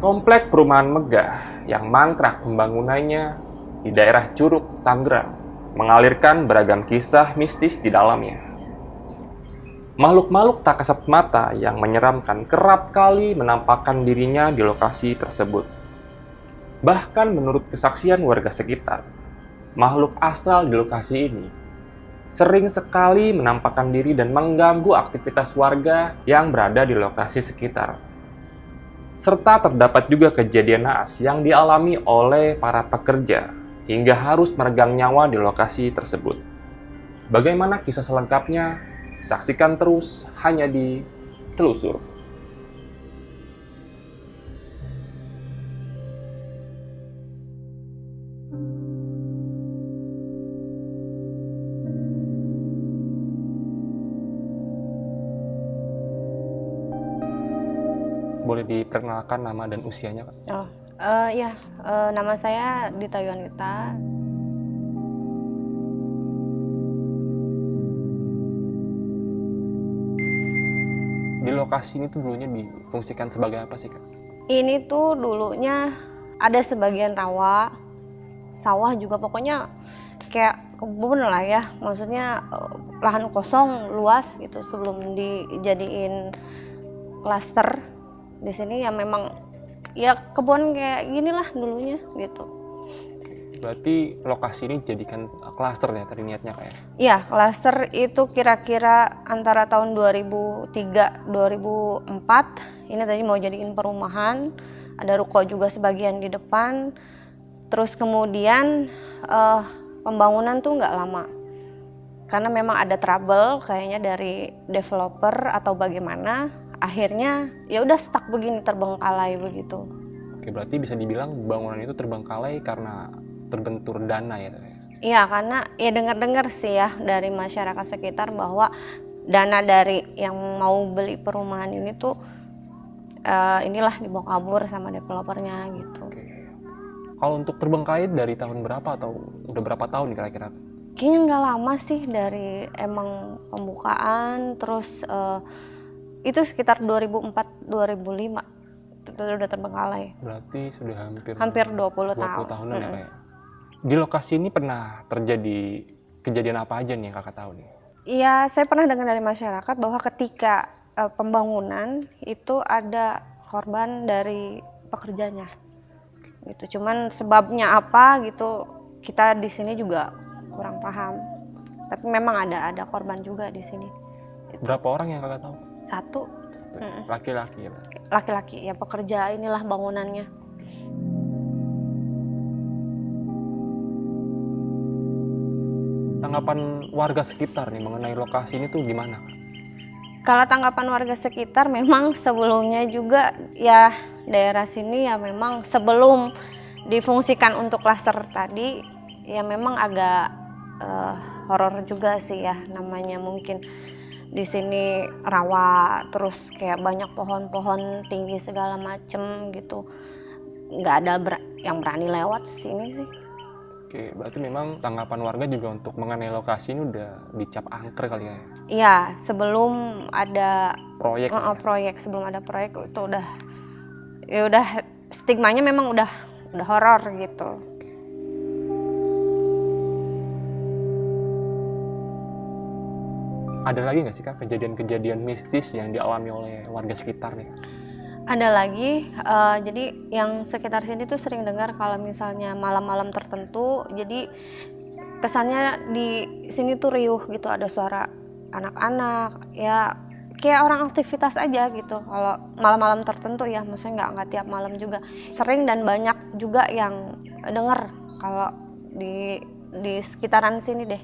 Komplek perumahan megah yang mangkrak pembangunannya di daerah Curug, Tangerang, mengalirkan beragam kisah mistis di dalamnya. Makhluk-makhluk tak kasat mata yang menyeramkan kerap kali menampakkan dirinya di lokasi tersebut. Bahkan menurut kesaksian warga sekitar, makhluk astral di lokasi ini sering sekali menampakkan diri dan mengganggu aktivitas warga yang berada di lokasi sekitar. Serta terdapat juga kejadian naas yang dialami oleh para pekerja hingga harus meregang nyawa di lokasi tersebut. Bagaimana kisah selengkapnya? Saksikan terus hanya di Telusur. Boleh diperkenalkan nama dan usianya, Kak? Oh, ya, nama saya Dita Yonita. Di lokasi ini tuh dulunya difungsikan sebagai apa sih, Kak? Ini tuh dulunya ada sebagian rawa, sawah juga, pokoknya kayak kebun lah ya. Maksudnya lahan kosong luas gitu sebelum dijadiin klaster. Di sini ya memang ya kebun kayak ginilah dulunya gitu. Berarti lokasi ini jadikan klaster ya tadi niatnya, Kak ya? Iya, klaster itu kira-kira antara tahun 2003-2004. Ini tadi mau jadiin perumahan, ada ruko juga sebagian di depan. Terus kemudian pembangunan tuh nggak lama, karena memang ada trouble kayaknya dari developer atau bagaimana. Akhirnya ya udah stuck begini, terbengkalai begitu. Oke, berarti bisa dibilang bangunan itu terbengkalai karena terbentur dana ya, Kak ya? Iya, karena ya dengar-dengar sih ya dari masyarakat sekitar bahwa dana dari yang mau beli perumahan ini tuh inilah dibawa kabur sama developernya gitu. Oke. Kalau untuk terbengkalai dari tahun berapa atau udah berapa tahun nih kira-kira? Kayaknya nggak lama sih dari emang pembukaan, terus itu sekitar 2004-2005 itu udah terbengkalai. Berarti sudah Hampir 20 tahun. tahunan ya, Kak ya? Di lokasi ini pernah terjadi kejadian apa aja nih yang Kakak tahu nih? Iya, saya pernah dengar dari masyarakat bahwa ketika pembangunan itu ada korban dari pekerjanya. Gitu. Cuman sebabnya apa gitu kita di sini juga kurang paham. Tapi memang ada korban juga di sini. Gitu. Berapa orang yang Kakak tahu? Satu Laki-laki ya, Pak? laki-laki ya, pekerja inilah bangunannya. Tanggapan warga sekitar nih mengenai lokasi ini tuh gimana, Kak? Kalau tanggapan warga sekitar, memang sebelumnya juga ya daerah sini ya memang sebelum difungsikan untuk klaster tadi ya memang agak horor juga sih ya, namanya mungkin di sini rawa, terus kayak banyak pohon-pohon tinggi segala macem gitu, nggak ada yang berani lewat sini sih. Oke, berarti memang tanggapan warga juga untuk mengenai lokasi ini udah dicap angker kali ya? Iya, sebelum ada Proyek ya? proyek, sebelum ada proyek itu udah stigmanya memang udah horor gitu. Ada lagi nggak sih, Kak, kejadian-kejadian mistis yang dialami oleh warga sekitar nih? Ada lagi, jadi yang sekitar sini tuh sering dengar kalau misalnya malam-malam tertentu, jadi kesannya di sini tuh riuh gitu, ada suara anak-anak, ya kayak orang aktivitas aja gitu. Kalau malam-malam tertentu ya, maksudnya nggak tiap malam juga. Sering dan banyak juga yang dengar kalau di sekitaran sini deh.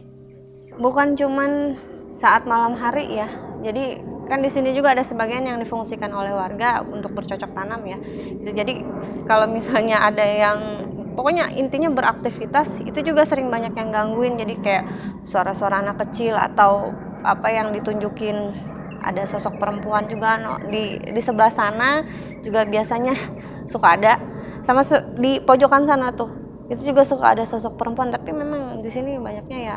Bukan cuman saat malam hari ya. Jadi kan di sini juga ada sebagian yang difungsikan oleh warga untuk bercocok tanam ya. Jadi kalau misalnya ada yang pokoknya intinya beraktivitas, itu juga sering banyak yang gangguin. Jadi kayak suara-suara anak kecil atau apa yang ditunjukin, ada sosok perempuan juga di sebelah sana juga biasanya suka ada, sama di pojokan sana tuh itu juga suka ada sosok perempuan, tapi memang di sini banyaknya ya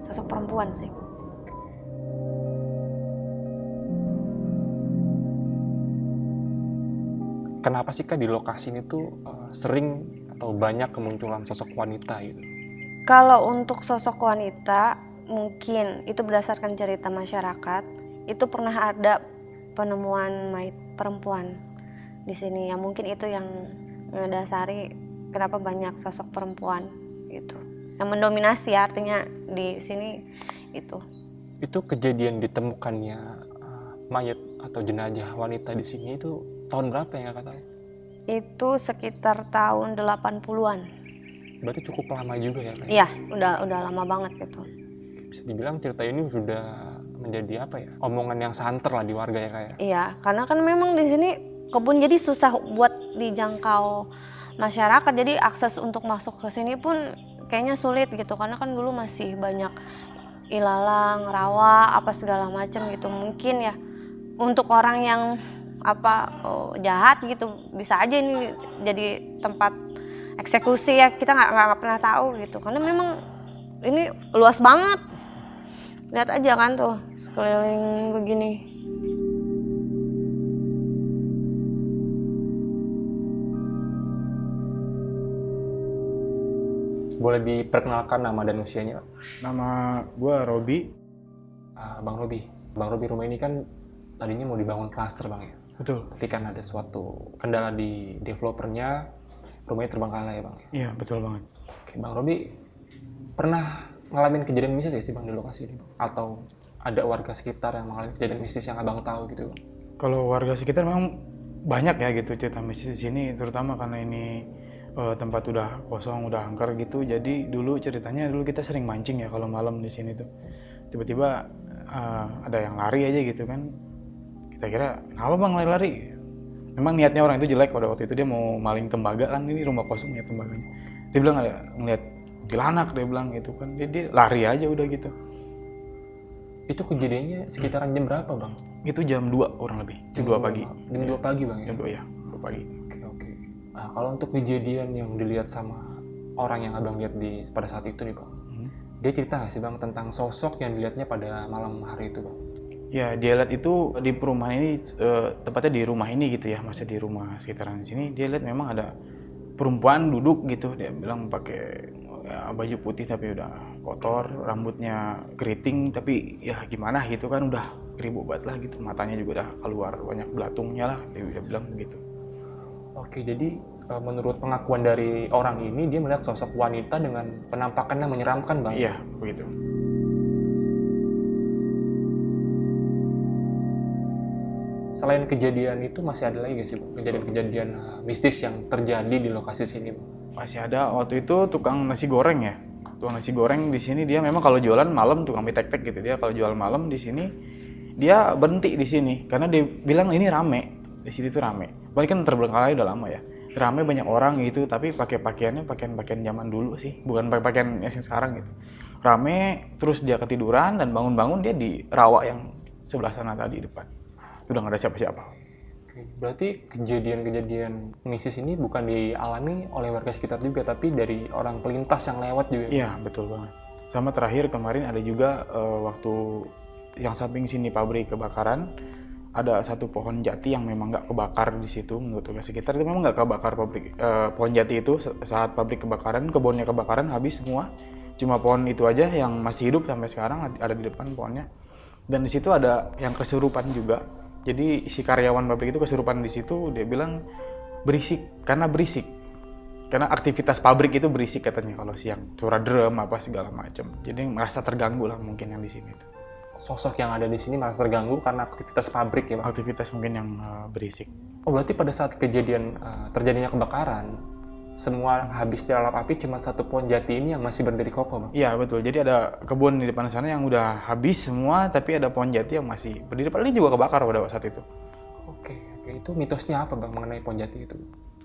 sosok perempuan sih. kenapa sih Kak di lokasi ini tuh sering atau banyak kemunculan sosok wanita gitu? Kalau untuk sosok wanita, mungkin itu berdasarkan cerita masyarakat, itu pernah ada penemuan mayat perempuan di sini. Ya mungkin itu yang mendasari kenapa banyak sosok perempuan gitu. Yang mendominasi artinya di sini itu. Itu kejadian ditemukannya mayat atau jenazah wanita di sini itu tahun berapa ya Kakak tahu? Itu sekitar tahun 80-an. Berarti cukup lama juga ya Kak? Iya, udah lama banget gitu. Bisa dibilang cerita ini sudah menjadi apa ya? Omongan yang santer lah di warga ya Kak ya? Iya, karena kan memang di sini kebun jadi susah buat dijangkau masyarakat. Jadi akses untuk masuk ke sini pun kayaknya sulit gitu karena kan dulu masih banyak ilalang, rawa, apa segala macam gitu. Mungkin ya untuk orang yang jahat gitu bisa aja ini jadi tempat eksekusi ya, kita nggak pernah tahu gitu karena memang ini luas banget. Lihat aja kan tuh sekeliling begini. Boleh diperkenalkan nama dan usianya Pak? Nama gue Robi. Bang Robi. Bang Robi, rumah ini kan tadinya mau dibangun klaster Bang ya? Betul. Tapi kan ada suatu kendala di developernya, rumahnya terbengkalai ya Bang? Iya, betul banget. Oke, Bang Robi pernah ngalamin kejadian mistis ya sih Bang di lokasi ini? Atau ada warga sekitar yang mengalami kejadian mistis yang Abang tahu gitu Bang? Kalau warga sekitar memang banyak ya gitu cerita mistis di sini, terutama karena ini tempat udah kosong, udah angker gitu. Jadi dulu ceritanya kita sering mancing ya kalau malam di sini tuh. Tiba-tiba ada yang lari aja gitu kan. Kita kira, "Kenapa Bang lari-lari?" Memang niatnya orang itu jelek pada waktu itu, dia mau maling tembaga kan, ini rumah kosong ya tembaganya. Dia bilang ada ngeliat kuntilanak, dia bilang gitu kan. Dia lari aja udah gitu. Itu kejadiannya sekitaran jam berapa Bang? Itu jam 2 kurang lebih, jam 2 pagi. Jam 2 pagi Bang ya? Jam 2 ya, 2 pagi. Oke. Nah, kalau untuk kejadian yang dilihat sama orang yang Abang lihat pada saat itu nih Bang, dia cerita nggak sih Bang tentang sosok yang dilihatnya pada malam hari itu Bang? Ya, dia lihat itu di perumahan ini, tepatnya di rumah ini gitu ya, maksudnya di rumah sekitaran sini, dia lihat memang ada perempuan duduk gitu. Dia bilang pakai baju putih tapi udah kotor, rambutnya keriting tapi ya gimana gitu kan, udah keribu banget lah gitu, matanya juga udah keluar banyak belatungnya lah, dia bilang begitu. Oke, jadi menurut pengakuan dari orang ini, dia melihat sosok wanita dengan penampakan yang menyeramkan Bang? Iya, begitu. Selain kejadian itu masih ada lagi nggak sih Bang, kejadian-kejadian mistis yang terjadi di lokasi sini Bang? Masih ada, waktu itu tukang nasi goreng ya. Tukang nasi goreng di sini dia memang kalau jualan malam tukang mie tek-tek gitu. Dia kalau jual malam di sini dia berhenti di sini karena dia bilang ini rame. Di sini tuh rame. Paling kan terbengkalai udah lama ya. Rame banyak orang gitu, tapi pakai pakaiannya pakaian zaman dulu sih, bukan pakai pakaian yang sekarang gitu. Rame, terus dia ketiduran dan bangun-bangun dia di rawa yang sebelah sana tadi depan. Udah nggak ada siapa-siapa. Berarti kejadian-kejadian mistis ini bukan dialami oleh warga sekitar juga, tapi dari orang pelintas yang lewat juga? Iya, betul banget. Sama terakhir kemarin ada juga waktu yang samping sini pabrik kebakaran, ada satu pohon jati yang memang nggak kebakar di situ. Menurut warga sekitar itu memang nggak kebakar pohon jati itu saat pabrik kebakaran, kebunnya kebakaran habis semua. Cuma pohon itu aja yang masih hidup sampai sekarang, ada di depan pohonnya. Dan di situ ada yang kesurupan juga. Jadi si karyawan pabrik itu kesurupan di situ, dia bilang berisik, karena aktivitas pabrik itu berisik katanya kalau siang, suara drum apa segala macam. Jadi merasa terganggu lah mungkin yang di sini itu. Sosok yang ada di sini merasa terganggu karena aktivitas pabrik ya Bang? Aktivitas mungkin yang berisik. Oh, berarti pada saat kejadian terjadinya kebakaran, semua habis dilalap api, cuma satu pohon jati ini yang masih berdiri kokoh Bang? Iya betul, jadi ada kebun di depan sana yang udah habis semua, tapi ada pohon jati yang masih berdiri, padahal juga kebakar pada saat itu. Oke, itu mitosnya apa Bang mengenai pohon jati itu?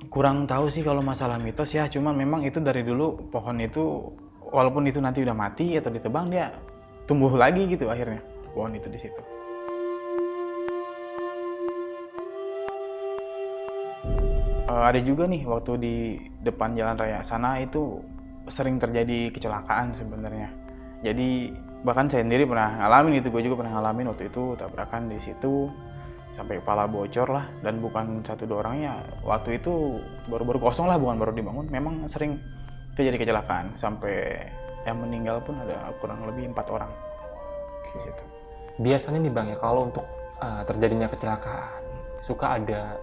Kurang tahu sih kalau masalah mitos ya, cuman memang itu dari dulu pohon itu, walaupun itu nanti udah mati atau ditebang, dia tumbuh lagi gitu akhirnya, pohon itu di situ. Ada juga nih waktu di depan jalan raya sana itu sering terjadi kecelakaan sebenarnya. Jadi bahkan saya sendiri pernah ngalamin itu, gue juga pernah ngalamin waktu itu tabrakan di situ sampai kepala bocor lah, dan bukan 1-2 orangnya. Waktu itu baru kosong lah, bukan baru dibangun. Memang sering terjadi kecelakaan, sampai yang meninggal pun ada kurang lebih 4 orang. Gitu. Biasanya nih Bang ya, kalau untuk terjadinya kecelakaan, suka ada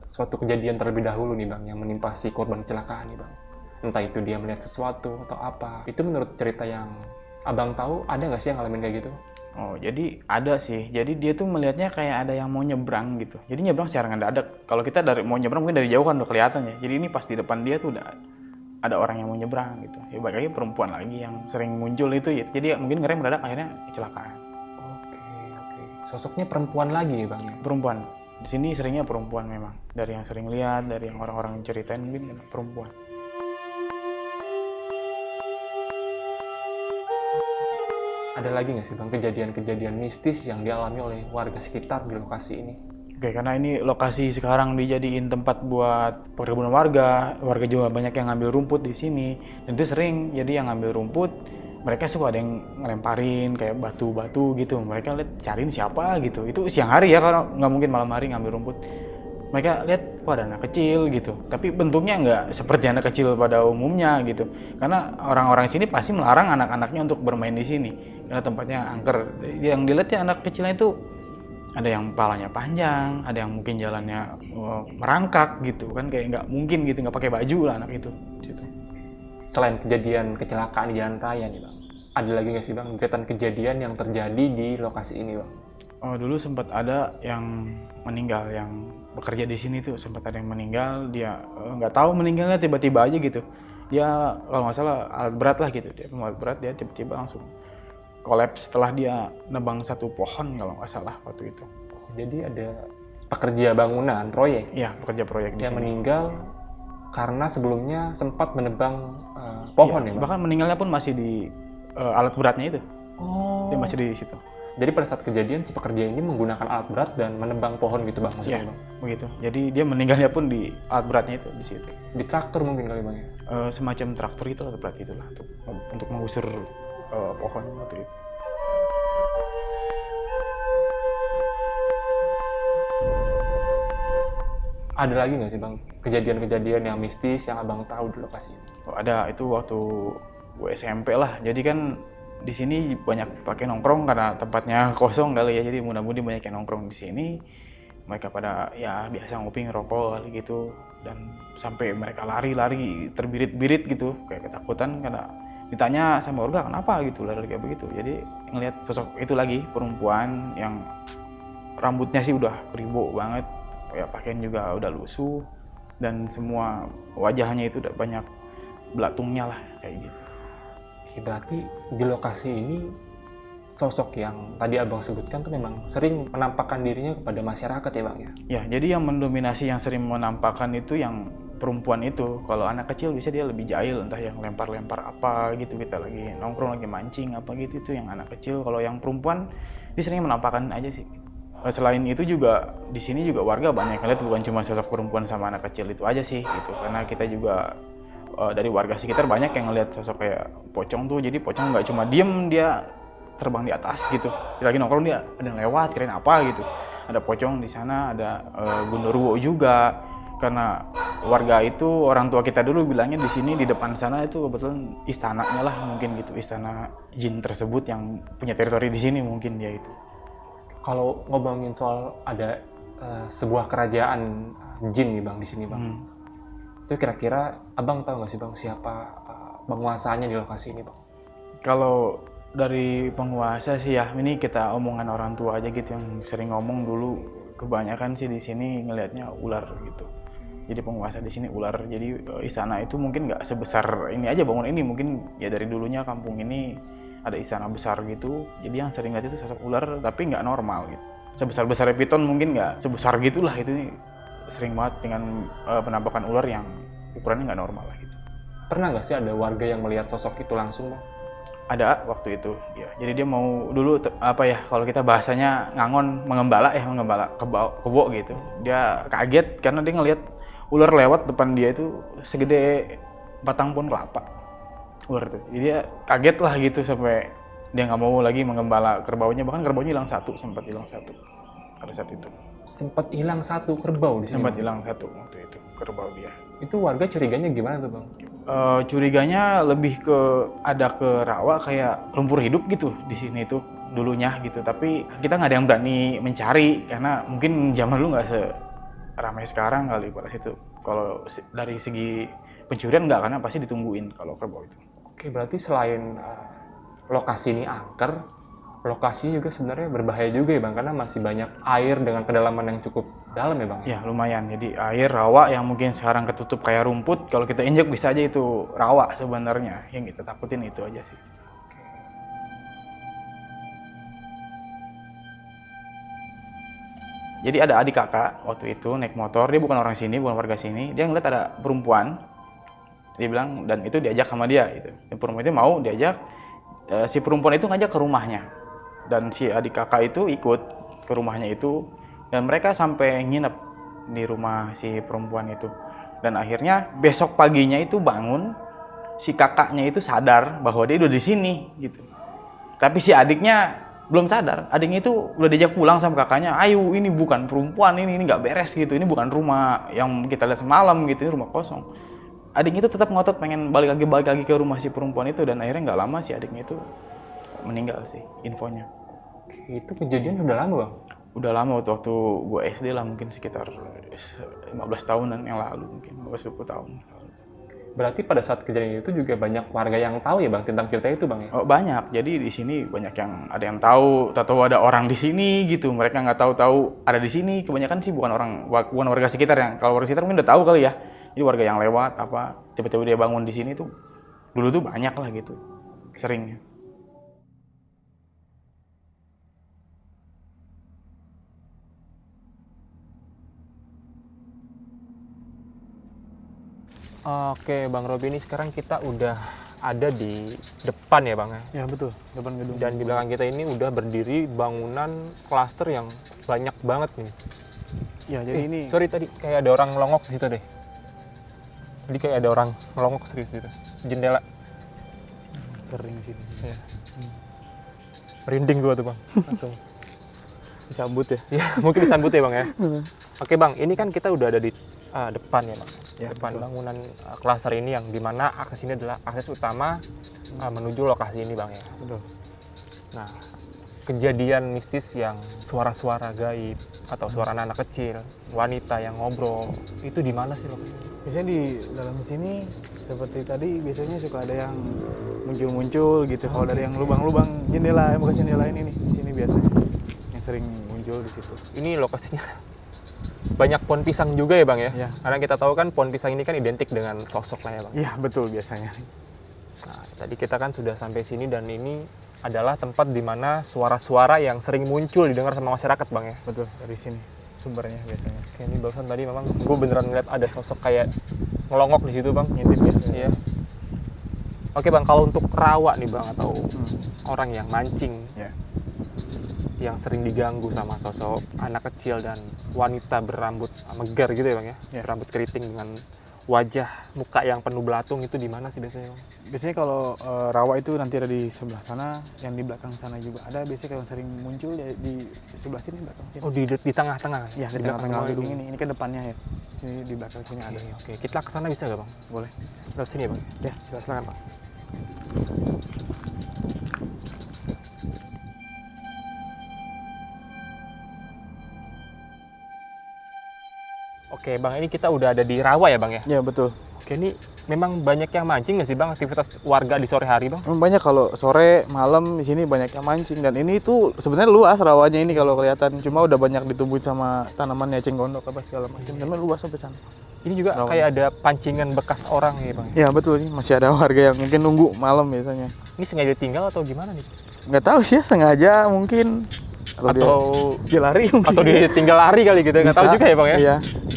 suatu kejadian terlebih dahulu nih Bang yang menimpa si korban kecelakaan nih Bang. Entah itu dia melihat sesuatu atau apa. Itu menurut cerita yang Abang tahu, ada nggak sih yang ngalamin kayak gitu? Oh, jadi ada sih. Jadi dia tuh melihatnya kayak ada yang mau nyebrang gitu. Jadi nyebrang secara mendadak. Kalau kita dari mau nyebrang mungkin dari jauh kan udah kelihatan ya. Jadi ini pas di depan dia tuh udah ada orang yang mau nyebrang gitu. Ya balik lagi perempuan lagi yang sering muncul itu ya. Jadi mungkin ngerem mendadak, akhirnya kecelakaan. Oke. Sosoknya perempuan lagi ya Bang ya? Perempuan. Di sini seringnya perempuan memang. Dari yang sering lihat, dari yang orang-orang ceritain mungkin perempuan. Ada lagi nggak sih Bang kejadian-kejadian mistis yang dialami oleh warga sekitar di lokasi ini? Oke, karena ini lokasi sekarang dijadiin tempat buat perkebunan warga juga banyak yang ngambil rumput di sini. Dan itu sering, jadi yang ngambil rumput, mereka suka ada yang ngelemparin kayak batu-batu gitu. Mereka lihat cariin siapa gitu. Itu siang hari ya, karena nggak mungkin malam hari ngambil rumput. Mereka lihat, kok ada anak kecil gitu. Tapi bentuknya nggak seperti anak kecil pada umumnya gitu. Karena orang-orang sini pasti melarang anak-anaknya untuk bermain di sini. Karena tempatnya angker. Yang dilihat ya anak kecilnya itu ada yang palanya panjang, ada yang mungkin jalannya merangkak gitu kan, kayak nggak mungkin gitu, nggak pakai baju lah anak itu. Gitu. Selain kejadian kecelakaan di jalan raya nih Bang, ada lagi nggak sih Bang deretan kejadian yang terjadi di lokasi ini Bang? Oh, dulu sempat ada yang meninggal, yang bekerja di sini tuh sempat ada yang meninggal. Dia nggak tahu meninggalnya tiba-tiba aja gitu. Dia kalau nggak salah alat berat lah gitu, dia alat berat, dia tiba-tiba langsung kolaps setelah dia nebang satu pohon kalau nggak salah waktu itu. Jadi ada pekerja bangunan proyek Iya, pekerja proyek di yang sini. meninggal karena sebelumnya sempat menebang pohon ya Bang? Bahkan meninggalnya pun masih di alat beratnya itu. Oh. Dia masih di situ. Jadi pada saat kejadian si pekerja ini menggunakan alat berat dan menebang pohon gitu Bang maksudnya Iya, Bang? begitu. Jadi dia meninggalnya pun di alat beratnya itu di situ. Di traktor mungkin kali Bang ya? Semacam traktor itu alat berat itulah untuk mengusir pohon waktu itu. Ada lagi nggak sih Bang kejadian-kejadian yang mistis yang Abang tahu di lokasi ini? Oh, ada, itu waktu gue SMP lah. Jadi kan di sini banyak pakai nongkrong karena tempatnya kosong kali ya. Jadi mudah-mudahan banyak yang nongkrong di sini. Mereka pada ya biasa ngopi ngerokok kali gitu, dan sampai mereka lari-lari terbirit-birit gitu kayak ketakutan karena ditanya sama warga kenapa gitu lari kayak begitu. Jadi ngelihat sosok itu lagi, perempuan yang rambutnya sih udah keribo banget, ya pakaian juga udah lusuh, dan semua wajahnya itu udah banyak belatungnya lah kayak gitu. Oke, berarti di lokasi ini sosok yang tadi Abang sebutkan tuh memang sering menampakkan dirinya kepada masyarakat ya Bang ya? Ya, jadi yang mendominasi, yang sering menampakkan itu yang perempuan itu. Kalau anak kecil bisa dia lebih jahil, entah yang lempar-lempar apa gitu, kita lagi nongkrong lagi mancing apa gitu, itu yang anak kecil. Kalau yang perempuan dia sering menampakkan aja sih. Selain itu juga di sini juga warga banyak ngeliat bukan cuma sosok perempuan sama anak kecil itu aja sih gitu, karena kita juga dari warga sekitar banyak yang ngeliat sosok kayak pocong tuh. Jadi pocong nggak cuma diem, dia terbang di atas gitu. Kita lagi nongkrong dia ada yang lewat, kirain apa gitu. Ada pocong di sana, ada gundurwo juga. Karena warga itu, orang tua kita dulu bilangnya di sini di depan sana itu kebetulan istananya lah mungkin gitu, istana jin tersebut yang punya teritori di sini mungkin dia itu. Kalau ngomongin soal ada sebuah kerajaan jin nih Bang di sini Bang. Itu kira-kira Abang tahu nggak sih Bang siapa penguasanya di lokasi ini Bang? Kalau dari penguasa sih ya, ini kita omongan orang tua aja gitu yang sering ngomong dulu, kebanyakan sih di sini ngelihatnya ular gitu. Jadi penguasa di sini ular. Jadi istana itu mungkin nggak sebesar ini aja bangun ini, mungkin ya dari dulunya kampung ini ada istana besar gitu. Jadi yang sering lihat itu sosok ular tapi nggak normal gitu. Sebesar-besar piton mungkin nggak sebesar gitulah, itu sering banget dengan penampakan ular yang ukurannya nggak normal lah gitu. Pernah nggak sih ada warga yang melihat sosok itu langsung Bang? Ada waktu itu ya. Jadi dia mau dulu apa ya, kalau kita bahasanya ngangon, mengembala kebo gitu. Dia kaget karena dia ngelihat ular lewat depan dia itu segede batang pohon kelapa, ular itu. Jadi dia kaget lah gitu sampai dia nggak mau lagi mengembala kerbaunya, bahkan kerbaunya sempat hilang satu pada saat itu. Sempat hilang satu kerbau di sini. Sempat Bang. hilang satu waktu itu kerbau dia. Itu warga curiganya gimana tuh Bang? Curiganya lebih ke ada ke rawa kayak lumpur hidup gitu di sini tuh dulunya gitu, tapi kita nggak ada yang berani mencari karena mungkin zaman dulu nggak seramai sekarang kali pada situ. Kalau dari segi pencurian nggak, karena pasti ditungguin kalau kerbau itu. Oke, berarti selain lokasi ini angker, lokasinya juga sebenarnya berbahaya juga ya Bang, karena masih banyak air dengan kedalaman yang cukup dalam ya Bang? Ya lumayan, jadi air rawa yang mungkin sekarang ketutup kayak rumput, kalau kita injek bisa aja itu rawa sebenarnya. Yang kita takutin itu aja sih. Jadi ada adik kakak waktu itu naik motor, dia bukan orang sini, bukan warga sini, dia ngeliat ada perempuan, dia bilang, dan itu diajak sama dia gitu. Dan perempuan itu mau diajak, si perempuan itu ngajak ke rumahnya, dan si adik kakak itu ikut ke rumahnya itu, dan mereka sampai nginep di rumah si perempuan itu. Dan akhirnya besok paginya itu bangun, si kakaknya itu sadar bahwa dia udah di sini gitu. Tapi si adiknya belum sadar, adiknya itu udah diajak pulang sama kakaknya, ayo ini bukan perempuan, ini nggak beres gitu, ini bukan rumah yang kita lihat semalam gitu, ini rumah kosong. Adiknya itu tetap ngotot pengen balik lagi ke rumah si perempuan itu, dan akhirnya nggak lama si adiknya itu meninggal sih infonya. Itu kejadian udah lama Bang? Udah lama, waktu gue SD lah, mungkin sekitar 15 tahunan yang lalu, mungkin 15-20 tahun. Berarti pada saat kejadian itu juga banyak warga yang tahu ya Bang tentang cerita itu Bang ya? Oh, banyak. Jadi di sini banyak yang ada yang tahu ada orang di sini gitu. Mereka nggak tahu ada di sini. Kebanyakan sih bukan warga sekitar yang. Kalau warga sekitar mungkin udah tahu kali ya. Jadi warga yang lewat apa tiba-tiba dia bangun di sini tuh dulu tuh banyak lah gitu. Seringnya. Oke Bang Robi, ini sekarang kita udah ada di depan ya Bang ya? Ya betul, depan gedung. Dan di belakang kita ini udah berdiri bangunan klaster yang banyak banget nih. Ya jadi ini. Sorry tadi kayak ada orang ngelongok di situ deh. Tadi kayak ada orang ngelongok serius di situ. Jendela. Sering sih. Ya. Merinding gua tuh Bang, langsung. Disambut ya. Ya mungkin disambut ya Bang ya. Oke Bang, ini kan kita udah ada di depan ya Bang. Ya, Depan betul. bangunan klaster ini yang dimana akses ini adalah akses utama menuju lokasi ini Bang ya. Betul. Nah, kejadian mistis yang suara-suara gaib atau suara anak kecil, wanita yang ngobrol, itu di mana sih Bang? Biasanya di dalam sini seperti tadi biasanya suka ada yang muncul-muncul gitu. Kalau dari yang lubang-lubang jendela, bukan jendela ini nih, di sini biasanya yang sering muncul di situ. Ini lokasinya banyak pohon pisang juga ya Bang ya? Ya. Karena kita tahu kan pohon pisang ini kan identik dengan sosok lah ya Bang. Iya betul biasanya. Nah, tadi kita kan sudah sampai sini dan ini adalah tempat di mana suara-suara yang sering muncul didengar sama masyarakat Bang ya? Betul, dari sini sumbernya biasanya. Oke, ini barusan tadi memang gue beneran ngeliat ada sosok kayak ngelongok di situ Bang. Ngintip ya. Iya. Oke Bang, kalau untuk rawa nih Bang atau orang yang mancing Ya. yang sering diganggu sama sosok anak kecil dan wanita berambut megar gitu ya Bang ya? Ya. Berambut keriting dengan wajah muka yang penuh belatung, itu di mana sih biasanya Bang? Biasanya kalau rawa itu nanti ada di sebelah sana, yang di belakang sana juga ada. Biasanya kalau sering muncul ya di sebelah sini, belakang sini. Oh, di tengah-tengah? Ya, di belakang tengah-tengah gedung ini. ini kan depannya ya. Ini di belakang sini ada. Oke, kita ke sana bisa nggak Bang? Boleh. Lewat sini ya Bang? Ya, Silakan Bang. Oke Bang, ini kita udah ada di rawa ya Bang ya? Ya betul. Oke, ini memang banyak yang mancing nggak sih Bang, aktivitas warga di sore hari Bang? Banyak kalau sore, malam di sini banyak yang mancing, dan ini tuh sebenarnya luas rawanya ini kalau kelihatan, cuma udah banyak ditumbuhin sama tanaman eceng gondok apa segala macam, dan luas sampai sana. Ini juga Rawa. kayak ada pancingan bekas orang ya Bang? Ya betul, ini masih ada warga yang mungkin nunggu malam biasanya. Ini sengaja tinggal atau gimana nih? Nggak tahu sih ya, sengaja mungkin Atau dia lari mungkin. atau dia tinggal lari kali gitu, nggak tahu Bisa. juga ya Bang ya? Iya,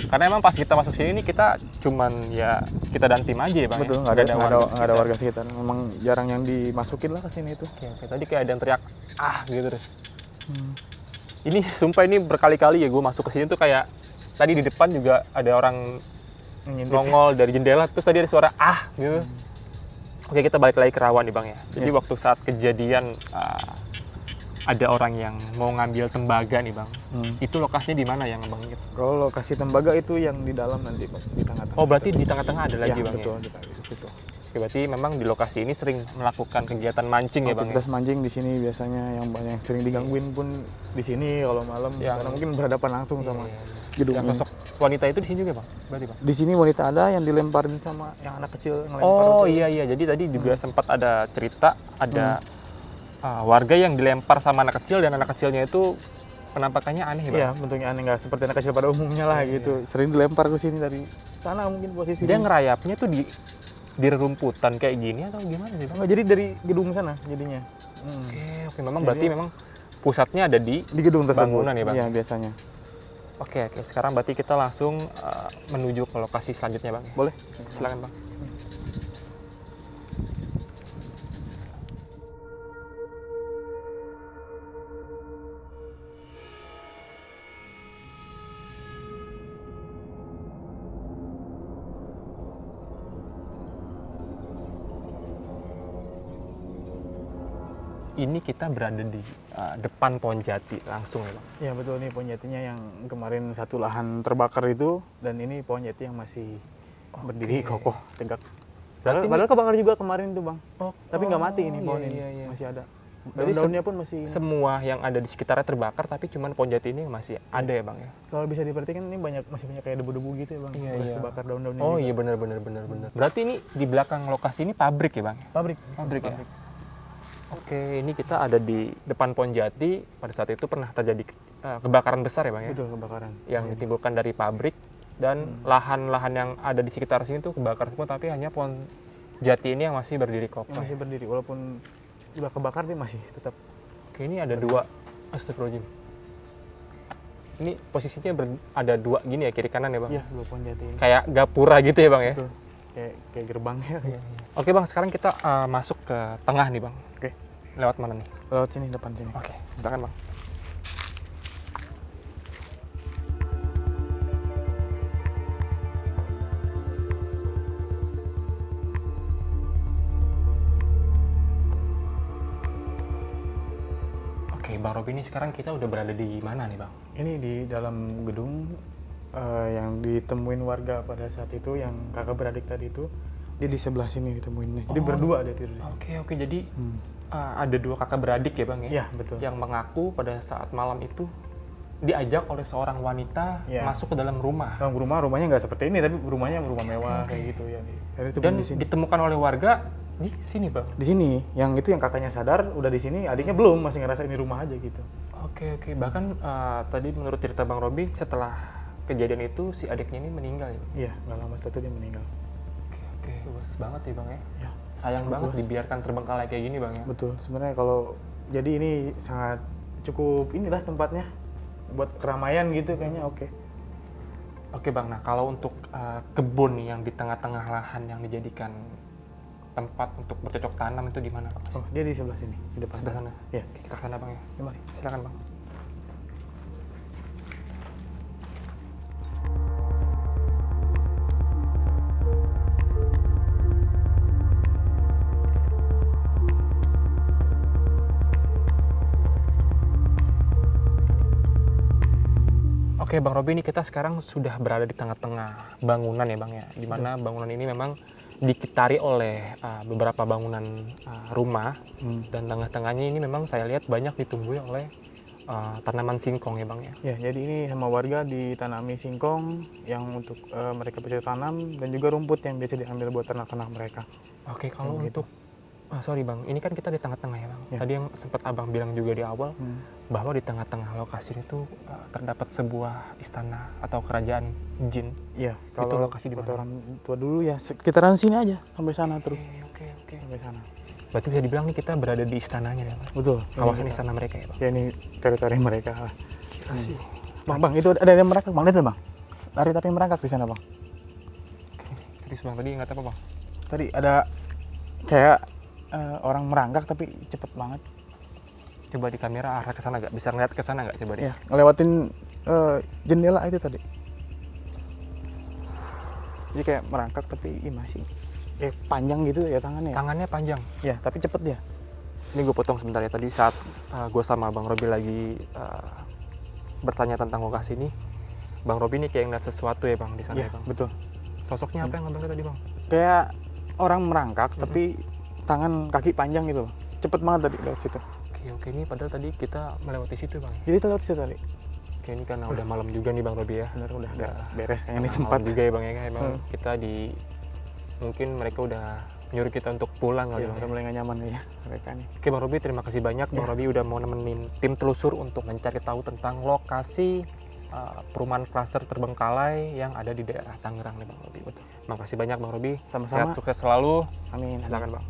Karena emang pas kita masuk sini kita cuman ya kita dan tim aja ya Bang betul, ya? nggak ada sekitar. warga sekitar. Memang jarang yang dimasukin lah ke sini itu. Oke, tadi kayak ada yang teriak gitu deh. Ini sumpah ini berkali-kali ya gue masuk ke sini tuh kayak tadi di depan juga ada orang Ngintip. nongol dari jendela, terus tadi ada suara gitu. Oke, kita balik lagi ke rawa nih Bang ya. Jadi Iya. waktu saat kejadian ada orang yang mau ngambil tembaga nih bang, itu lokasinya di mana yang abang ingat? Kalau lokasi tembaga itu yang di dalam nanti Bang, di tengah-tengah. Oh berarti di tengah-tengah ada lagi ya, bang betul, ya? di situ. Oke, berarti memang di lokasi ini sering melakukan kegiatan mancing ya bang? Aktivitas mancing di sini biasanya yang banyak sering digangguin pun di sini kalau malam, karena mungkin berhadapan langsung sama gedung. Yang sosok wanita itu di sini juga bang? Berarti bang? Di sini wanita ada yang dilemparin sama yang anak kecil ngelempar. Oh iya, jadi tadi juga sempat ada cerita, ada warga yang dilempar sama anak kecil dan anak kecilnya itu penampakannya aneh ya bang? Iya, bentuknya aneh, nggak seperti anak kecil pada umumnya lah gitu. Sering dilempar ke sini dari sana mungkin posisi. Dia ngerayapnya tuh di rerumputan kayak gini atau gimana sih bang? Nggak, jadi dari gedung sana jadinya. Oke, memang berarti memang pusatnya ada di gedung tersebut. Bangunan ya bang? Iya, biasanya. Oke, sekarang berarti kita langsung menuju ke lokasi selanjutnya bang. Boleh? Silakan bang. Ini kita berada di depan pohon jati langsung ya bang? Ya betul, nih pohon jatinya yang kemarin satu lahan terbakar itu, dan ini pohon jati yang masih berdiri kokoh, tegak. Padahal kebakar juga kemarin itu bang, tapi nggak mati ini pohon ini, masih ada. Daun-daunnya pun masih. Semua yang ada di sekitarnya terbakar, tapi cuman pohon jati ini masih ada ya bang ya? Kalau bisa diperhatikan ini masih banyak kayak debu-debu gitu ya bang, terbakar daun-daunnya. Oh juga. iya benar. Berarti ini di belakang lokasi ini pabrik ya bang? Pabrik Ya? Oke, ini kita ada di depan pohon jati. Pada saat itu pernah terjadi kebakaran besar ya bang ya? Betul, kebakaran. Yang ditimbulkan dari pabrik dan lahan-lahan yang ada di sekitar sini tuh kebakar semua, tapi hanya pohon jati ini yang masih berdiri kokoh. Masih berdiri, walaupun udah kebakar dia masih tetap. Oke, ini ada dua. Astagfirullahaladzim. Ini posisinya ada dua gini ya, kiri kanan ya bang? Iya, dua pohon jati ini. Kayak gapura gitu ya bang ya? Betul. Kayak gerbangnya. Oke bang, sekarang kita masuk ke tengah nih bang. Oke. Lewat mana nih? Lewat sini, depan sini. Oke, silakan bang. Oke, Bang Robi, ini sekarang kita udah berada di mana nih bang? Ini di dalam gedung yang ditemuin warga pada saat itu, yang kakak beradik tadi itu, dia di sebelah sini ditemuinnya. Jadi berdua dia tidur di sini. Oke, jadi ada dua kakak beradik ya bang ya? Iya, betul. Yang mengaku pada saat malam itu diajak oleh seorang wanita masuk ke dalam rumah. Rumahnya nggak seperti ini, tapi rumahnya rumah mewah kayak gitu ya. Dan ditemukan oleh warga di sini bang? Di sini, yang kakaknya sadar udah di sini, adiknya belum, masih ngerasa ini rumah aja gitu. Oke. Bahkan tadi menurut cerita Bang Robi, setelah kejadian itu si adiknya ini meninggal ya? Iya, nggak lama setelah itu dia meninggal. Oke, luas banget ya bang ya? Ya. Sayang banget dibiarkan terbengkalai kayak gini bang ya? Betul, sebenarnya kalau jadi ini sangat cukup inilah tempatnya buat keramaian gitu kayaknya. Oke bang, nah kalau untuk kebun nih yang di tengah-tengah lahan yang dijadikan tempat untuk bercocok tanam itu di mana bang? Oh, dia di sebelah sini, di depan. Sebelah sana? Iya. Kita ke sana bang ya? Mari. Silakan bang. Oke Bang Robi, ini kita sekarang sudah berada di tengah-tengah bangunan ya Bang ya, di mana bangunan ini memang dikitari oleh beberapa bangunan rumah dan tengah-tengahnya ini memang saya lihat banyak ditumbuhi oleh tanaman singkong ya Bang ya. Ya, jadi ini sama warga ditanami singkong yang untuk mereka bercocok tanam, dan juga rumput yang biasa diambil buat ternak-ternak mereka. Oke, kalau untuk sorry Bang, ini kan kita di tengah-tengah ya Bang. Ya. Tadi yang sempat Abang bilang juga di awal bahwa di tengah-tengah lokasi itu terdapat sebuah istana atau kerajaan jin. Iya, Itu lokasi di mana? Orang tua dulu ya sekitaran sini aja, sampai sana terus. Oke. Sampai sana. Berarti bisa dibilang nih kita berada di istananya ya Bang. Betul. Kawasan istana mereka ya Bang. Ya, ini teritori mereka lah. Gila sih. Bang, itu ada yang merangkak, Bang. Lihat Bang. Lari tapi merangkak di sana, Bang. Oke, serius Bang, tadi nggak apa Bang? Tadi ada kayak orang merangkak tapi cepet banget. Coba di kamera arah ke sana nggak? Bisa ngeliat ke sana nggak? Coba deh. Ya, ngelewatin jendela itu tadi. Jadi kayak merangkak tapi masih panjang gitu ya tangannya. Tangannya panjang. Ya, tapi cepet dia. Ini gue potong sebentar ya. Tadi saat gue sama Bang Robi lagi bertanya tentang lokasi ini, Bang Robi ini kayak ngeliat sesuatu ya Bang di sana Iya, ya Bang. betul. Sosoknya apa yang Abang lihat tadi Bang? Kayak orang merangkak tapi tangan kaki panjang gitu. Cepet banget tadi lewat situ. Oke, ini padahal tadi kita melewati situ Bang. Jadi itu lewat situ tadi. Oke, ini karena udah malam juga nih Bang Robi ya. Bener, udah Udah beres kayaknya ini malam tempat. juga ya Bang ya. Emang Hmm. kita mungkin mereka udah nyuruh kita untuk pulang kali Iya, Bang. udah mulai gak nyaman kayaknya mereka nih. Oke Bang Robi, terima kasih banyak Bang Robi udah mau nemenin tim telusur untuk mencari tahu tentang lokasi perumahan klaster terbengkalai yang ada di daerah Tangerang nih Bang Robi. Makasih banyak Bang Robi. Sama-sama. Sehat sukses selalu. Amin. Silakan Bang.